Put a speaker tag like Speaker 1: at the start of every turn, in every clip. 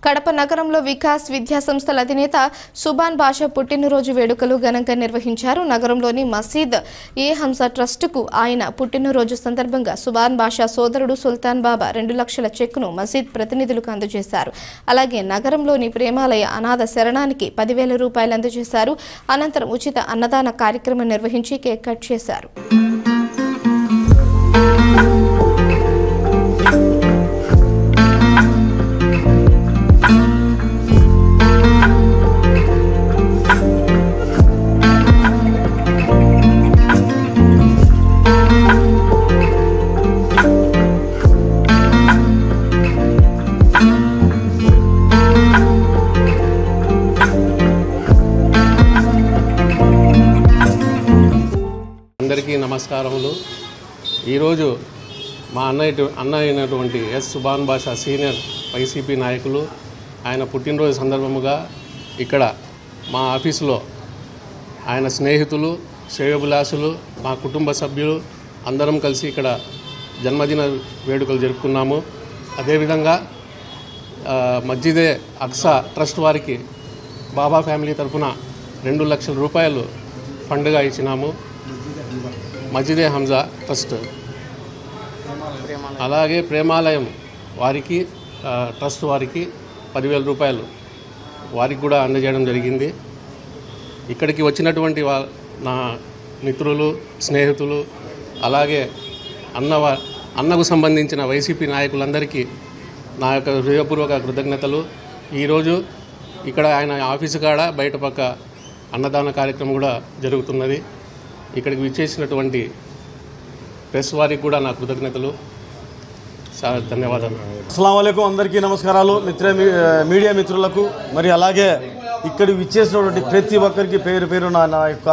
Speaker 1: కడప నగరంలో వికాస్ విద్యా సంస్థల అధినేత సుభాన్ బాషా పుట్టినరోజు వేడుకలు ఘనంగా నిర్వహించారు. నగరంలోని మసీద్ ఏ హంసా ట్రస్టుకు ఆయన పుట్టినరోజు సందర్భంగా సుభాన్ బాషా సోదరుడు సుల్తాన్ బాబా 2 లక్షల చెక్కును మసీద్ ప్రతినిధులకు అందజేశారు. అలాగే నగరంలోని ప్రేమాలయ అనాథ శరణానికి 10,000 రూపాయలు అందజేశారు. అనంతరం ఉచిత అన్నదాన కార్యక్రమం నిర్వహించి కేక్ కట్ చేశారు.
Speaker 2: అందరికీ నమస్కారములు. ఈరోజు మా అన్న అయినటువంటి ఎస్ సుభాన్ బాషా సీనియర్ వైసీపీ నాయకులు ఆయన పుట్టినరోజు సందర్భముగా ఇక్కడ మా ఆఫీసులో ఆయన స్నేహితులు, శ్రేయోభిలాషులు, మా కుటుంబ సభ్యులు అందరం కలిసి ఇక్కడ జన్మదిన వేడుకలు జరుపుకున్నాము. అదేవిధంగా మస్జిదే అక్సా ట్రస్ట్ వారికి బాబా ఫ్యామిలీ తరఫున 2 లక్షల రూపాయలు ఫండ్గా ఇచ్చినాము. మస్జిదే హంజా ట్రస్ట్, అలాగే ప్రేమాలయం వారికి ట్రస్ట్ వారికి 10,000 రూపాయలు వారికి కూడా అందజేయడం జరిగింది. ఇక్కడికి వచ్చినటువంటి నా మిత్రులు, స్నేహితులు, అలాగే అన్నకు సంబంధించిన వైసీపీ నాయకులందరికీ నా యొక్క హృదయపూర్వక కృతజ్ఞతలు. ఈరోజు ఇక్కడ ఆయన ఆఫీసు కాడ బయట పక్క అన్నదాన కార్యక్రమం కూడా జరుగుతున్నది. ఇక్కడికి విచ్చేసినటువంటి ప్రెస్ వారికి కూడా నా కృతజ్ఞతలు, ధన్యవాదాలు.
Speaker 3: అస్సలాము అలైకుం. అందరికీ నమస్కారాలు. మీడియా మిత్రులకు మరి అలాగే ఇక్కడికి విచ్చేసినటువంటి ప్రతి ఒక్కరికి పేరు పేరు నా యొక్క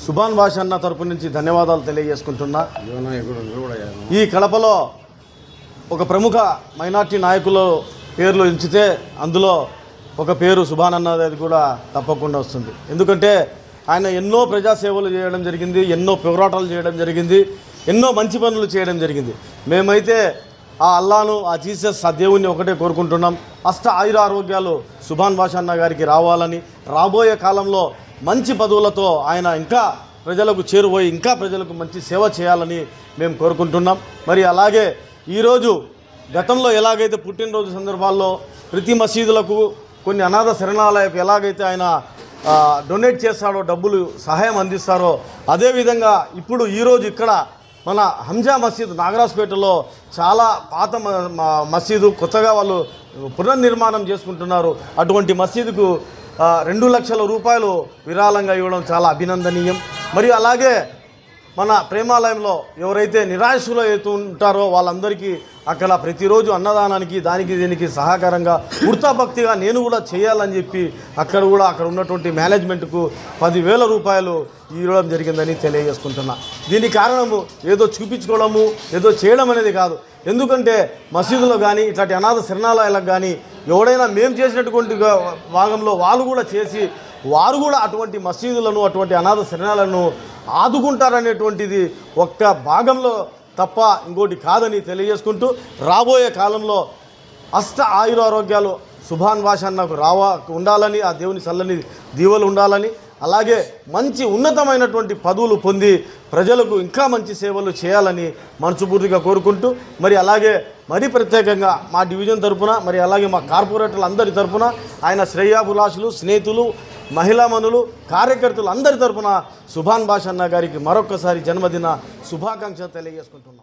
Speaker 3: సుభాన్ బాషా అన్న తరపు నుంచి ధన్యవాదాలు తెలియజేసుకుంటున్నా. ఈ కడపలో ఒక ప్రముఖ మైనార్టీ నాయకుల పేర్లు ఎంచితే అందులో ఒక పేరు సుభాన్ అన్నది కూడా తప్పకుండా వస్తుంది. ఎందుకంటే ఆయన ఎన్నో ప్రజాసేవలు చేయడం జరిగింది, ఎన్నో పోరాటాలు చేయడం జరిగింది, ఎన్నో మంచి పనులు చేయడం జరిగింది. మేమైతే ఆ అల్లాను, ఆ జీసస్, ఆ దేవుణ్ణి ఒకటే కోరుకుంటున్నాం. ఆయురారోగ్యాలు సుభాన్ బాషా అన్న గారికి రావాలని, రాబోయే కాలంలో మంచి పదవులతో ఆయన ఇంకా ప్రజలకు చేరువోయి ఇంకా ప్రజలకు మంచి సేవ చేయాలని మేము కోరుకుంటున్నాం. మరి అలాగే ఈరోజు గతంలో ఎలాగైతే పుట్టినరోజు సందర్భాల్లో ప్రతి మసీదులకు, కొన్ని అనాథ శరణాలయాలకు ఎలాగైతే ఆయన డొనేట్ చేస్తాడో, డబ్బులు సహాయం అందిస్తారో, అదేవిధంగా ఇప్పుడు ఈరోజు ఇక్కడ మన హంజా మసీద్ నాగరాజపేటలో చాలా పాత మసీదు, కొత్తగా వాళ్ళు పునర్నిర్మాణం చేసుకుంటున్నారు. అటువంటి మసీదుకు 2 లక్షల రూపాయలు విరాళంగా ఇవ్వడం చాలా అభినందనీయం. మరియు అలాగే మన ప్రేమాలయంలో ఎవరైతే నిరాశలో ఉంటారో వాళ్ళందరికీ అక్కడ ప్రతిరోజు అన్నదానానికి దానికి దీనికి సహకారంగా వృత్తాభక్తిగా నేను కూడా చేయాలని చెప్పి అక్కడ ఉన్నటువంటి మేనేజ్మెంట్కు 10,000 రూపాయలు ఇవ్వడం జరిగిందని తెలియజేసుకుంటున్నా. దీనికి కారణము ఏదో చూపించుకోవడము, ఏదో చేయడం అనేది కాదు. ఎందుకంటే మసీదులో కానీ ఇట్లాంటి అనాథ శరణాలయాలకు కానీ ఎవడైనా మేము చేసినటువంటి భాగంలో వాళ్ళు కూడా చేసి వారు కూడా అటువంటి మసీదులను, అటువంటి అనాథ శరణాలను ఆదుకుంటారనేటువంటిది ఒక్క భాగంలో తప్ప ఇంకోటి కాదని తెలియజేసుకుంటూ, రాబోయే కాలంలో ఆయురారోగ్యాలు సుభాన్ బాషా అన్నకు ఉండాలని, ఆ దేవుని చల్లని దీవెనలు ఉండాలని, అలాగే మంచి ఉన్నతమైనటువంటి పదవులు పొంది ప్రజలకు ఇంకా మంచి సేవలు చేయాలని మనస్ఫూర్తిగా కోరుకుంటూ, మరి అలాగే మరీ ప్రత్యేకంగా మా డివిజన్ తరఫున, మరి అలాగే మా కార్పొరేటర్లు అందరి తరఫున, ఆయన శ్రేయాభిలాషులు, స్నేహితులు, మహిళామణులు, కార్యకర్తలు అందరి తరఫున సుభాన్ బాషా అన్న గారికి మరొక్కసారి జన్మదిన శుభాకాంక్షలు తెలియజేసుకుంటున్నాను.